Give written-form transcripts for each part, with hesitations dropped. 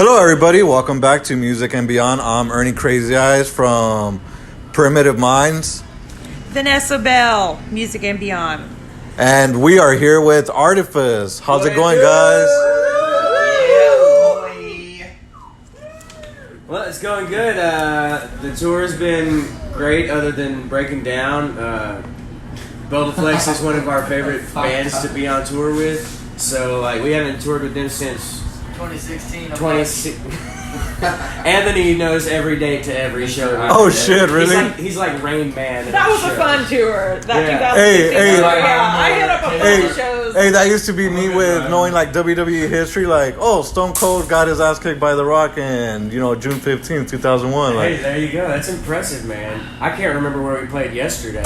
Hello, everybody. Welcome back to Music and Beyond. I'm Ernie Crazy Eyes from Primitive Minds. Vanessa Bell, Music and Beyond. And we are here with Artifas. How's it going, guys? Well, it's going good. The tour's been great other than breaking down. Bobaflex is one of our favorite bands to be on tour with. So, we haven't toured with them since 2016. Anthony knows every date to every show. Oh, shit, really? He's like Rain Man. That was a fun tour. That Yeah. 2016 tour. Hey. I hit up a bunch of shows. Hey, that used to be me with knowing WWE history. Stone Cold got his ass kicked by The Rock in, June 15th, 2001. Hey, there you go. That's impressive, man. I can't remember where we played yesterday.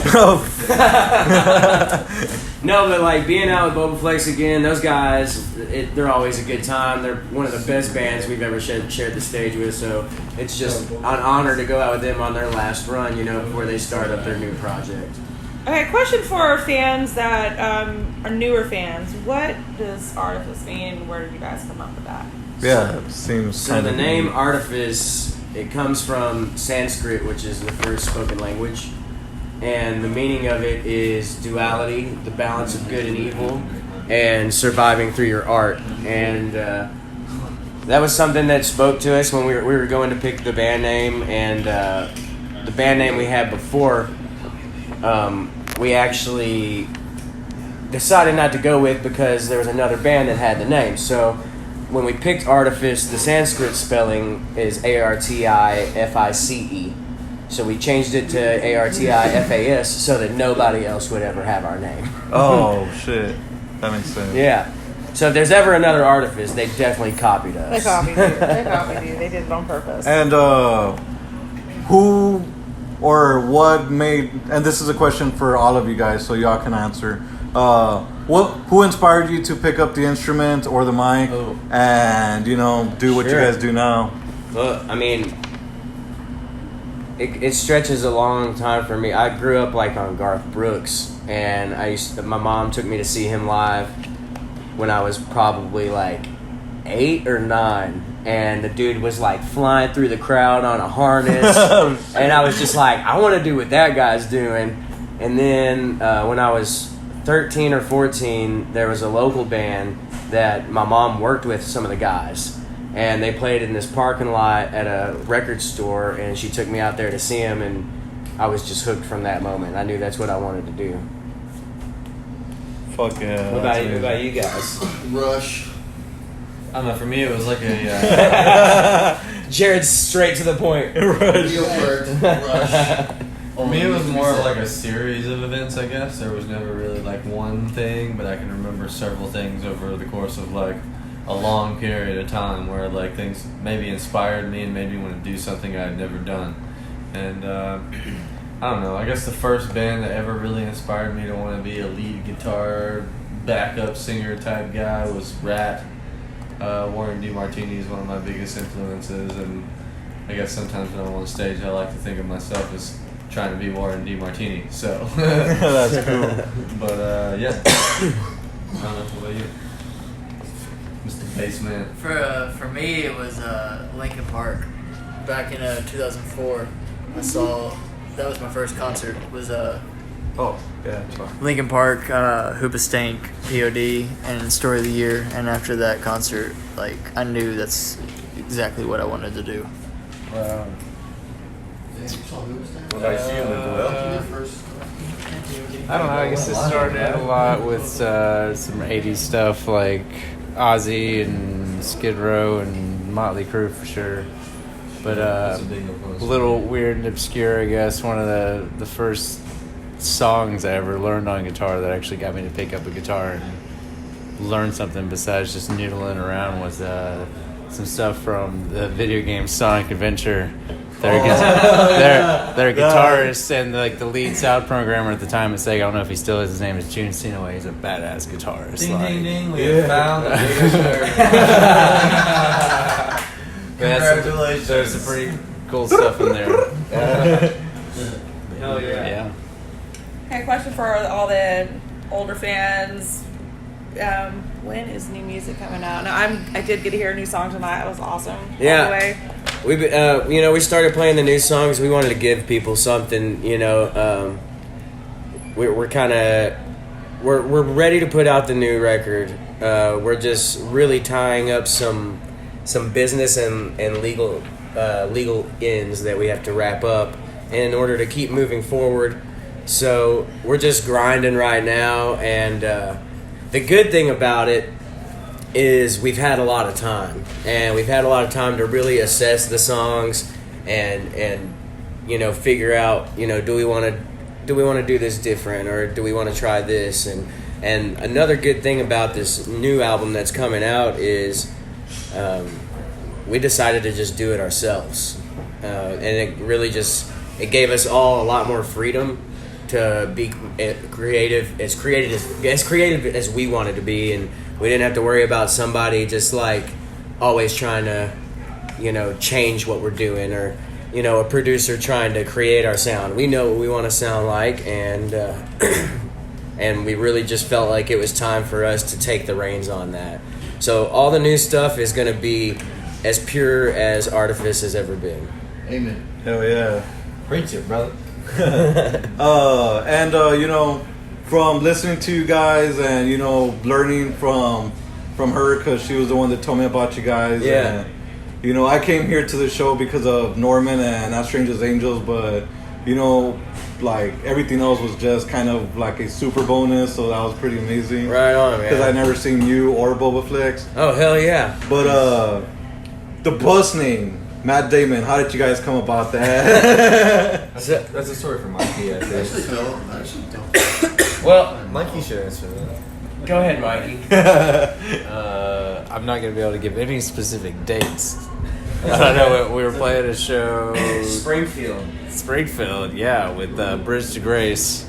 No, but being out with Bobaflex again, those guys, they're always a good time. They're one of the best bands we've ever shared the stage with, so it's just an honor to go out with them on their last run, before they start up their new project. Okay, question for our fans that are newer fans. What does Artifas mean? Where did you guys come up with that? Yeah, it seems So kind the of name Artifas, it comes from Sanskrit, which is the first spoken language. And the meaning of it is duality, the balance of good and evil, and surviving through your art. And that was something that spoke to us when we were going to pick the band name. And the band name we had before, we actually decided not to go with because there was another band that had the name. So when we picked Artifice, the Sanskrit spelling is Artifice. So we changed it to Artifas so that nobody else would ever have our name. Oh, shit. That makes sense. Yeah. So if there's ever another Artifice, they definitely copied us. They copied you. They did it on purpose. And who or what made, and this is a question for all of you guys, so y'all can answer. Who inspired you to pick up the instrument or the mic and, do what you guys do now? Well, it stretches a long time for me. I grew up on Garth Brooks, and my mom took me to see him live when I was probably 8 or 9, and the dude was flying through the crowd on a harness, and I was just I want to do what that guy's doing. And then when I was 13 or 14, there was a local band that my mom worked with some of the guys. And they played in this parking lot at a record store, and she took me out there to see him, and I was just hooked from that moment. I knew that's what I wanted to do. Fuck yeah. What about you guys? Rush. I don't know, for me it was Rush. Jared's straight to the point. Rush. For me it was more of a series of events, I guess. There was never really one thing, but I can remember several things over the course of a long period of time where things maybe inspired me and made me want to do something I had never done. And I don't know, I guess the first band that ever really inspired me to want to be a lead guitar backup singer type guy was Rat. Warren DeMartini is one of my biggest influences, and I guess sometimes when I'm on stage I like to think of myself as trying to be Warren DeMartini, so that's cool. But yeah, I don't know, what about you? Mr. Bassman. For me, it was Linkin Park. Back in 2004, that was my first concert. Was Linkin Park, Hoobastank, POD, and Story of the Year. And after that concert, I knew that's exactly what I wanted to do. Wow. What about you, Will? I don't know, I guess it started a lot with some 80s stuff like Ozzy and Skid Row and Motley Crue for sure. But a little weird and obscure, I guess. One of the first songs I ever learned on guitar that actually got me to pick up a guitar and learn something besides just noodling around was some stuff from the video game Sonic Adventure. Their guitarist and the lead sound programmer at the time at Sega, I don't know if he still is, his name is June Sinaway. He's a badass guitarist. Ding, ding, ding, we have found the Congratulations. There's some pretty cool stuff in there. Hell yeah. Okay, question for all the older fans. when is new music coming out? No, I did get to hear a new song tonight. It was awesome. Yeah. Anyway. We started playing the new songs. We wanted to give people something, we're ready to put out the new record. We're just really tying up some business and legal ends that we have to wrap up in order to keep moving forward. So we're just grinding right now, and the good thing about it is we've had a lot of time, and we've had a lot of time to really assess the songs and figure out, do we want to do this different, or do we want to try this? And another good thing about this new album that's coming out is we decided to just do it ourselves, and it really it gave us all a lot more freedom to be creative as we wanted to be, and we didn't have to worry about somebody just like always trying to change what we're doing, or a producer trying to create our sound. We know what we want to sound like, and and we really just felt like it was time for us to take the reins on that. So all the new stuff is going to be as pure as Artifas has ever been. Amen. Hell yeah. Preach it, brother. From listening to you guys and learning from her, because she was the one that told me about you guys. Yeah. And, I came here to the show because of Norman and Not Strange as Angels, but like everything else was just kind of like a super bonus, so that was pretty amazing. Right on, man. Because I never seen you or Boba Flex. Oh hell yeah! But the bus name, Matt Damon. How did you guys come about that? That's a story for Mikey, I think. Actually don't. Well, Mikey should answer that. go ahead, Mikey. I'm not going to be able to give any specific dates. I know we were playing a show. Springfield, yeah, with Bridge to Grace,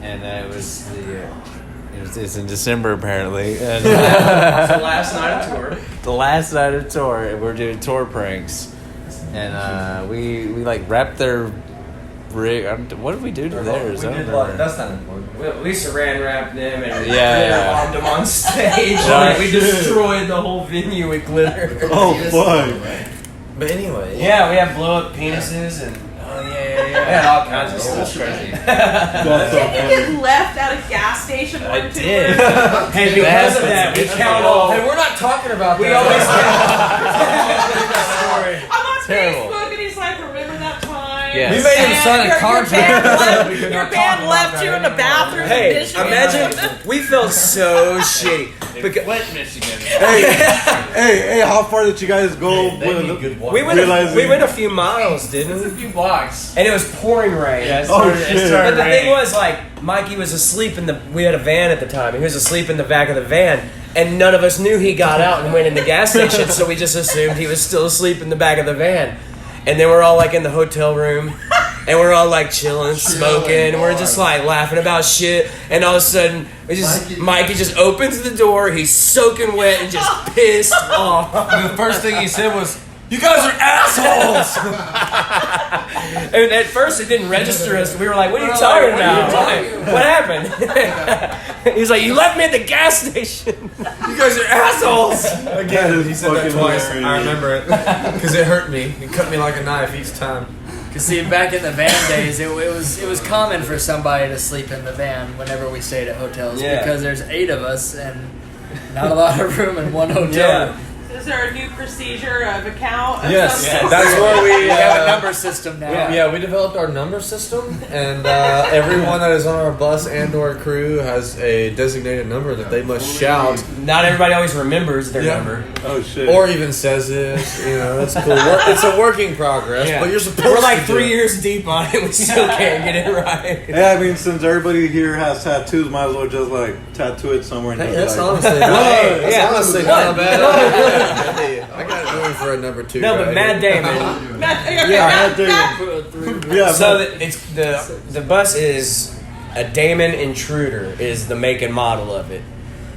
and it's in December apparently. And, It's the last night of tour. the last night of tour, and we're doing tour pranks, and we like wrapped their rig. What did we do to theirs? I don't remember. That's not important. We saran wrapped them and Yeah. bombed them on stage. Yeah. We destroyed the whole venue with glitter. Oh, fuck. But anyway. Yeah, we have blow up penises and we had all kinds of stuff. Crazy. That's so Didn't you funny. get left at a gas station one I tour? did. Hey, because of that, we count all. Hey, we're not talking about We that. always I'm on Terrible. Facebook and he's like, remember that time? Yes. We made him sign a Your contract. We could Your not talk band about left that you in the anymore. bathroom. Hey, in Michigan. imagine we felt so shitty. Because Michigan. Hey, how far did you guys go? They need good water. we went a few miles, didn't we? a few blocks. And it was pouring rain. Yeah, Oh, shit. But the thing was, like, Mikey was asleep we had a van at the time, and he was asleep in the back of the van, and none of us knew he got out and went in the gas station, so we just assumed he was still asleep in the back of the van. And then we're all, like, in the hotel room, and we're all, like, chilling, smoking, and we're just, like, laughing about shit, and all of a sudden, Mikey just opens the door, he's soaking wet and just pissed off. The first thing he said was, "You guys are assholes." And at first it didn't register us. We were like, what are you talking about? What happened? He's like, you left me at the gas station. You guys are assholes. Again, he said that fucking twice. hilarious. I remember it because it hurt me. It cut me like a knife each time. Cause see, back in the van days, it was common for somebody to sleep in the van whenever we stayed at hotels, Yeah. because there's 8 of us and not a lot of room in one hotel. Yeah. Is there a new procedure of account? Yes, Of some that's sort? where We have a number system now. we developed our number system, and everyone that is on our bus and or crew has a designated number that they must shout, Not everybody always remembers their Yeah. number. Oh shit. or even says it. That's cool. It's a work in progress, Yeah. but you're supposed We're to like do 3 it. years deep on it. We still can't get it right. Yeah, I mean, since everybody here has tattoos, might as well just like tattoo it somewhere. And Hey, just, that's like, honestly, Hey, yeah. honestly not a bad idea. Hey, I got room for a number 2. No, but right Matt here. Damon. Matt Damon. Yeah, So but- it's the bus is a Damon Intruder is the make and model of it.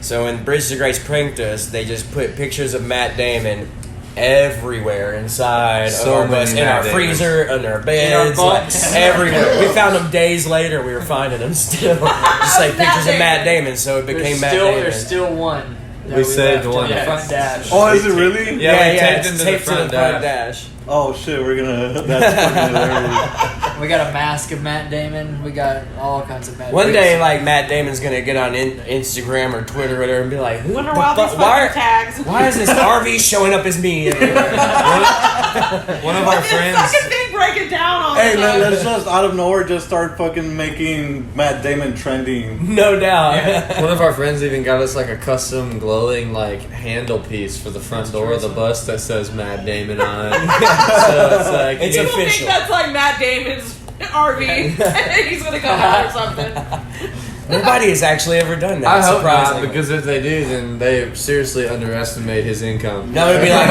So when Bridge to Grace pranked us, they just put pictures of Matt Damon everywhere inside So of our bus, many in Matt our Damons. freezer, under our beds, like, everywhere. We found them days later. We were finding them still, just like pictures of Matt Damon. So it became Matt Damon. There's still one. Yeah, we saved one. The front dash. Oh, is it really? Yeah, we yeah, taped it's into taped the front dash. Oh shit, we're gonna. That's fucking hilarious. We got a mask of Matt Damon. We got all kinds of Matt One Damon. day, like Matt Damon's gonna get on Instagram or Twitter or whatever and be like, "Who Wonder the why these fuck- fucking tags. why is this RV showing up as me?" One of our This friends. fucking thing breaking down all Hey, the time. let's just out of nowhere just start fucking making Matt Damon trending. No doubt. One of our friends even got us like a custom glowing like handle piece for the front door of the bus that says Matt Damon on it. So it's like It's People official. think that's like Matt Damon's RV. He's gonna come out or something. Nobody has actually ever done that. I hope not, surprisingly. because if they do, then they seriously underestimate his income. No, it'd be like,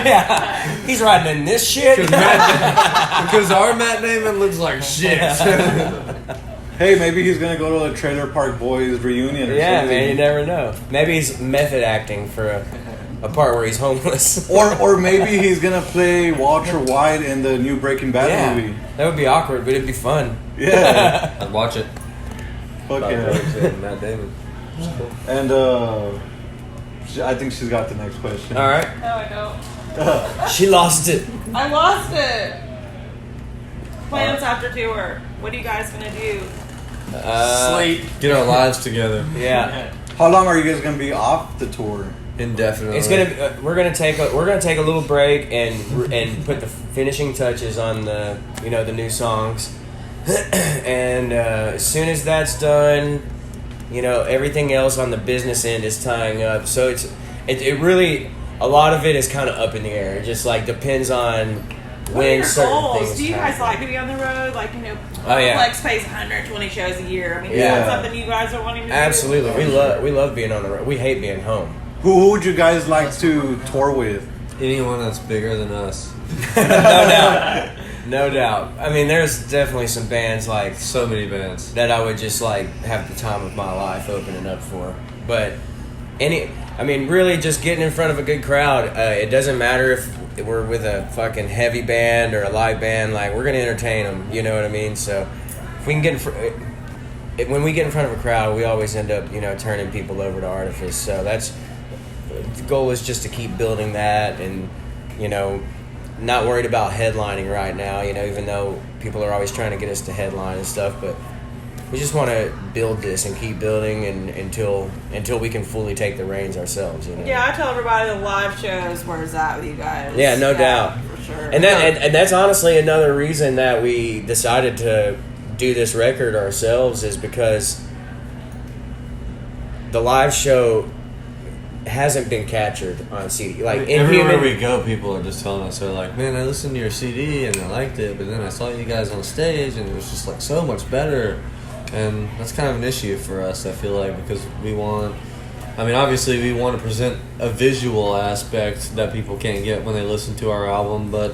yeah, he's riding in this shit. Because our Matt Damon looks like shit. Hey, maybe he's gonna go to a Trailer Park Boys reunion or Yeah, something. man, you never know. Maybe he's method acting for a part where he's homeless. Or maybe he's gonna play Walter White in the new Breaking Bad Yeah, movie. that would be awkward, but it'd be fun. Yeah. I'd watch it. Fuck yeah. Matt Damon. And I think she's got the next question. All right, No, I don't. she lost it. I lost it. Plans after tour. What are you guys gonna do? Sleep. Get our lives together. Yeah, How long are you guys gonna be off the tour? Indefinitely. it's gonna. We're gonna take a little break and put the finishing touches on the the new songs, and as soon as that's done, everything else on the business end is tying up. So it really, a lot of it is kind of up in the air. It just like depends on What are when your certain goals? things Do you guys happen. like to be on the road? Like, Oh, yeah. Flex pays 120 shows a year. I mean, Yeah. is that something you guys are wanting to do? Absolutely, we love being on the road. We hate being home. Who would you guys like to tour with? anyone that's bigger than us. No doubt. I mean, there's definitely some bands like So many bands. that I would just like have the time of my life opening up for. But really just getting in front of a good crowd. It doesn't matter if we're with a fucking heavy band or a light band. Like, we're gonna entertain them. You know what I mean? So if we can get when we get in front of a crowd, we always end up turning people over to Artifas. So that's the goal, is just to keep building that, and not worried about headlining right now, even though people are always trying to get us to headline and stuff, but we just want to build this and keep building and until we can fully take the reins ourselves. Yeah, I tell everybody the live shows where it's at with you guys. Yeah, no doubt. For sure. And that's honestly another reason that we decided to do this record ourselves, is because the live show hasn't been captured on CD. Like, Everywhere we go, people are just telling us, they're like, man, I listened to your CD and I liked it, but then I saw you guys on stage and it was just like so much better. And that's kind of an issue for us, I feel like, because obviously we want to present a visual aspect that people can't get when they listen to our album, but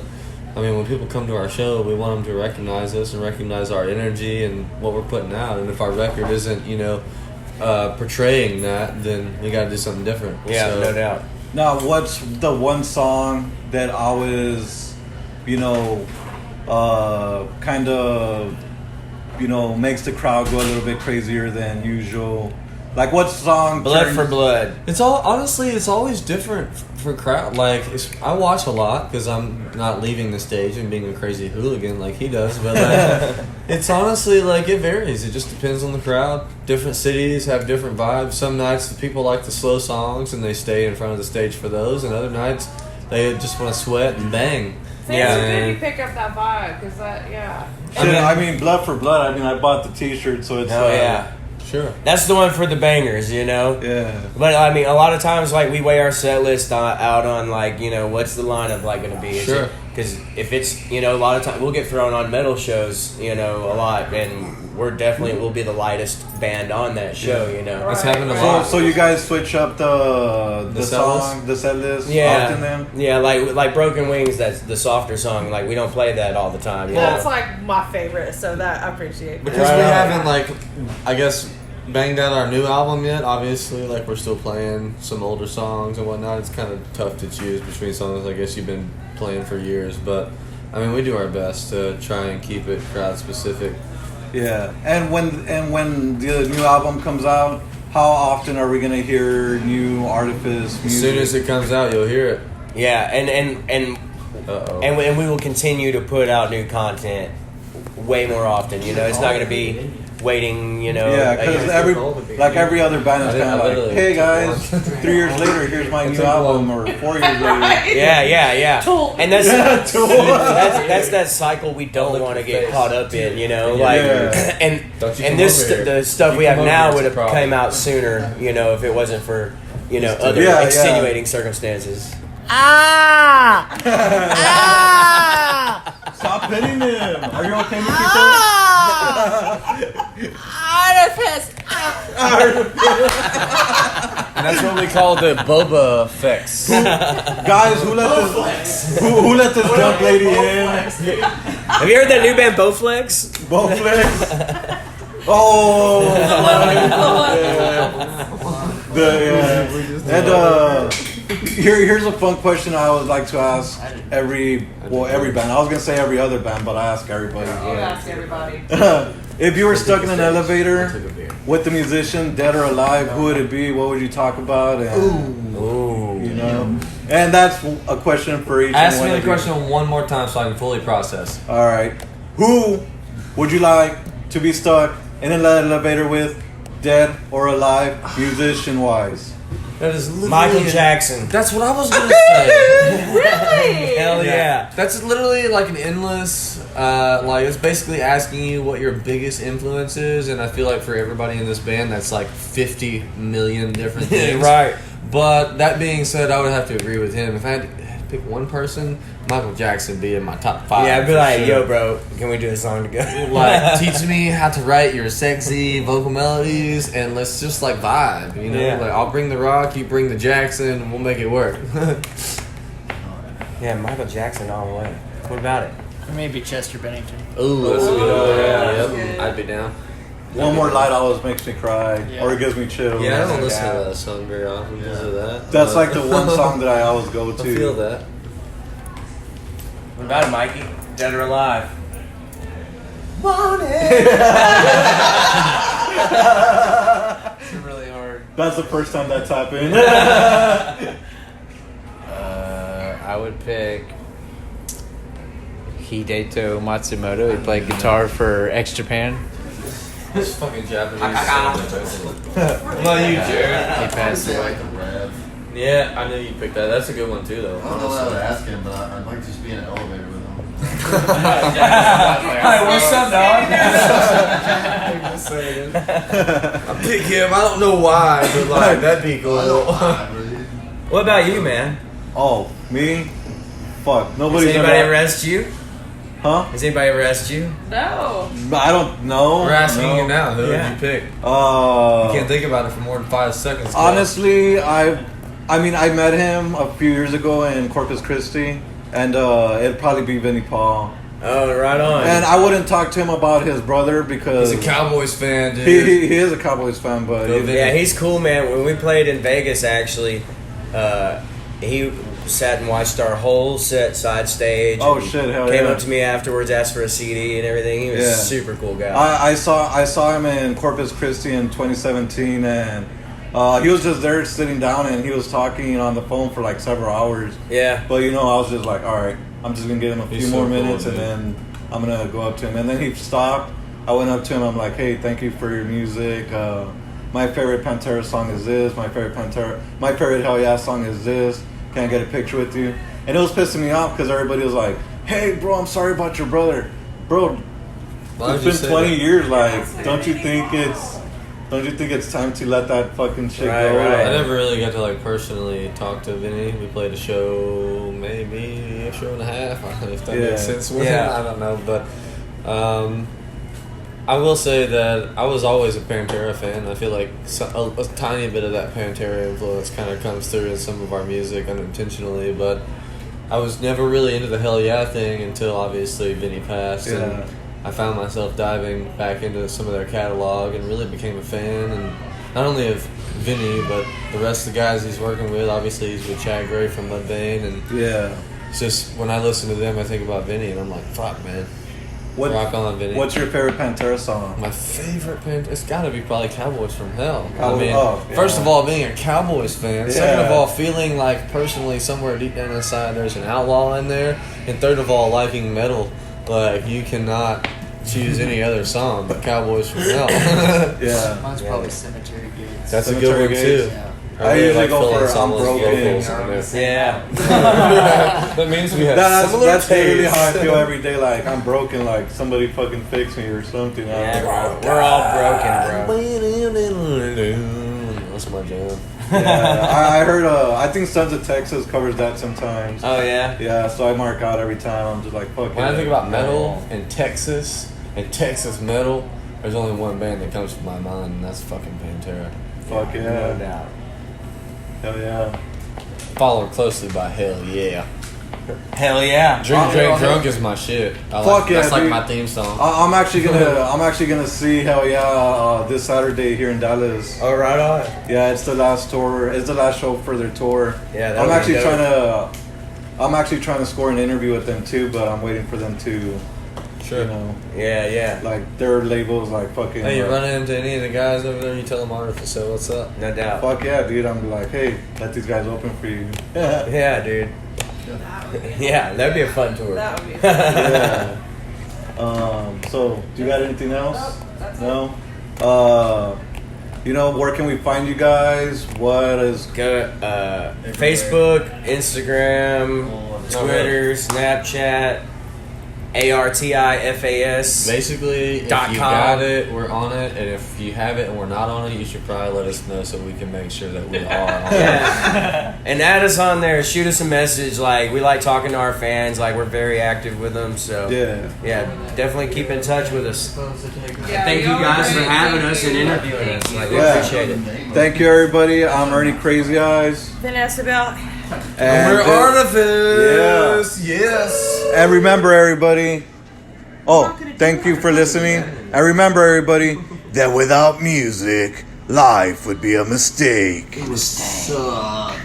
when people come to our show, we want them to recognize us and recognize our energy and what we're putting out. And if our record isn't, portraying that, then we got to do something different. Yeah, So, no doubt. Now, what's the one song that always, kind of, makes the crowd go a little bit crazier than usual? Like, what song? Blood turns- for Blood. It's always different for crowd. Like, I watch a lot because I'm not leaving the stage and being a crazy hooligan like he does. But like, it's honestly like it varies. It just depends on the crowd. Different cities have different vibes. Some nights the people like the slow songs and they stay in front of the stage for those, and other nights they just want to sweat and bang. Thanks, Yeah. so good you pick up that vibe, because Shit, Blood for Blood. I bought the T-shirt, so it's. Oh, yeah. Sure. That's the one for the bangers, Yeah. But a lot of times, like, we weigh our set list out on, like, what's the lineup like going to be? Sure. Because if it's, a lot of times we'll get thrown on metal shows, a lot, and we'll be the lightest band on that show, That's happened a So, lot. so you guys switch up the set song, the set list Yeah, often then? yeah, like Broken Wings, that's the softer song. Like, we don't play that all the time. You that's know? like my favorite, so that I appreciate. Because Right we on. haven't, like, I guess, banged out our new album yet. Obviously, like, we're still playing some older songs and whatnot. It's kind of tough to choose between songs I guess you've been playing for years, but we do our best to try and keep it crowd specific. Yeah. And when the new album comes out, how often are we gonna hear new Artifas music? As soon as it comes out, you'll hear it. Yeah, and we will continue to put out new content way more often. You know, it's not going to be waiting. You know, Yeah, because every other band is kind of like, hey guys, 3 years later, here's my new album, or 4 years later. Yeah. Tool. And that's that cycle we don't want to get caught up in. You know, like and the stuff we have now would have came out sooner. You know, if it wasn't for other extenuating circumstances. Stop hitting him. Are you okay, Nikito? Artifas. And that's what we call the boba effects. Guys, who let this drunk lady in? Have you heard that new band Bowflex? Bowflex. Oh. Here's a fun question I would like to ask every band. I was gonna say every other band, but I ask everybody. You ask everybody. If you were stuck in an elevator with the musician, dead or alive, who would it be? What would you talk about? And, you know, and that's a question for each. Ask me the question one more time so I can fully process. All right, who would you like to be stuck in an elevator with, dead or alive, musician-wise? That is Michael Jackson. That's what I was gonna say. Really? Hell yeah. That's literally like an endless. Like it's basically asking you what your biggest influence is, and I feel like for everybody in this band, that's like 50 million different things. Right. But that being said, I would have to agree with him. If I had to pick one person, Michael Jackson be in my top 5. Yeah, I'd be for like, sure. yo, bro, can we do a song together? Like, teach me how to write your sexy vocal melodies, and let's just like vibe, you know? Yeah. Like, I'll bring the rock, you bring the Jackson, and we'll make it work. Yeah, Michael Jackson all the way. What about it? Maybe Chester Bennington. Ooh, that's a good one. yeah, Yep, that's good. I'd be down. One More Light always makes me cry, Yeah. or it gives me chills. Yeah, I don't listen to that song very often because of that. That's but like the one song that I always go to. I feel that. What about it, Mikey? Dead or alive? It's really hard. That's the first time that's happened. I would pick Hideto Matsumoto. He played guitar for X Japan. This fucking Japanese. What about you, Jared? He passed away. Yeah, I knew you'd pick that. That's a good one too, though. I don't know what I would ask him, but I'd like to just be in an elevator with him. Hey, what's up, dog? I pick him. I don't know why, but like that'd be cool. What about you, man? Oh, me? Fuck. Has Nobody's anybody ever asked you? Huh? Has anybody ever asked you? No. I don't know. We're asking no. you now. Who Yeah. would you pick? Uh, You can't think about it for more than 5 seconds. honestly, I met him a few years ago in Corpus Christi, and it'd probably be Vinnie Paul. Oh, right on. And I wouldn't talk to him about his brother because He's a Cowboys fan, dude. he is a Cowboys fan, but Go Vinny. Yeah, he's cool, man. When we played in Vegas, actually, he sat and watched our whole set side stage. Oh, and shit, hell Came yeah. up to me afterwards, asked for a CD and everything. He was Yeah. a super cool guy. I saw him in Corpus Christi in 2017, and he was just there sitting down, and he was talking on the phone for like several hours. Yeah. But I was just like, all right, I'm just gonna give him a few He's so more cool, minutes, dude. and then I'm gonna go up to him. And then he stopped. I went up to him. I'm like, hey, thank you for your music. My favorite Pantera song is this. My favorite Hell Yeah song is this. Can I get a picture with you? And it was pissing me off because everybody was like, hey, bro, I'm sorry about your brother, bro. Why It's would you been say 20 that? years. Like, don't you think it's time to let that fucking shit Right, go? right. I never really got to like personally talk to Vinny. We played a show, maybe a show and a half. I don't know if that Yeah. makes sense. Yeah. I don't know, but I will say that I was always a Pantera fan. I feel like a tiny bit of that Pantera influence kind of comes through in some of our music unintentionally, but I was never really into the Hell Yeah thing until obviously Vinny passed. Yeah. And I found myself diving back into some of their catalog and really became a fan, and not only of Vinny, but the rest of the guys he's working with. Obviously, he's with Chad Gray from Mudvayne, and Yeah. it's just when I listen to them, I think about Vinny, and I'm like, fuck, man. Rock on, Vinny. What's your favorite Pantera song? My favorite band? It's got to be probably Cowboys from Hell. Yeah. First of all, being a Cowboys fan. Yeah. Second of all, feeling like personally somewhere deep down inside there's an outlaw in there. And third of all, liking metal. Like, you cannot choose any other song but Cowboys from Hell. Yeah. Mine's probably Cemetery Gates. That's a Cemetery good one, Gates. too. Yeah. I usually go Phil for Anselmo's Unbroken. vocals. Yeah. That means we have That's similar literally tastes. how I feel every day. Like I'm broken. Like somebody fucking fix me or something. Yeah, bro. We're all broken, bro. That's my jam. Yeah, I heard. I think Sons of Texas covers that sometimes. Oh, yeah? Yeah, so I mark out every time. I'm just like, fuck. When I it. think about metal and Texas metal, there's only one band that comes to my mind, and that's fucking Pantera. Fuck yeah. No doubt. Hell yeah. Followed closely by Hell Yeah. Hell yeah. Drunk is my shit. Fuck yeah, that's like dude. my theme song. I'm actually gonna see Hell Yeah this Saturday here in Dallas. Oh, right on. Yeah, it's the last tour. It's the last show for their tour. Yeah, I'm that'll be actually dope. I'm actually trying to score an interview with them too, but I'm waiting for them to, Sure. you know, Yeah. like their labels like fucking. Hey, you run into any of the guys over there, you tell them Artifas, so what's up? No doubt. Fuck yeah, dude! I'm like, hey, let these guys open for you. Yeah, dude. Yeah, that'd be a fun tour. That would be. Yeah. So, do you got anything else? Nope, that's No. You know, where can we find you guys? What is? Go Facebook, Instagram, Twitter, Snapchat, ARTIFAS. Basically, if .com. you got it, we're on it, and if you have it and we're not on it, you should probably let us know so we can make sure that we are on it. Yeah. And add us on there. Shoot us a message. Like, we like talking to our fans. Like, we're very active with them. So Yeah. definitely keep in touch with us. Yeah, Thank you y'all are guys for great. having Thank us you. and interviewing us. Like, we Yeah. appreciate it. Thank you, everybody. I'm Ernie Crazy Eyes. Vanessa Bell. And We're Artifas. Yeah. Yes. And remember, everybody. Oh, thank you for listening. And remember, everybody, that without music, life would be a mistake. It would suck.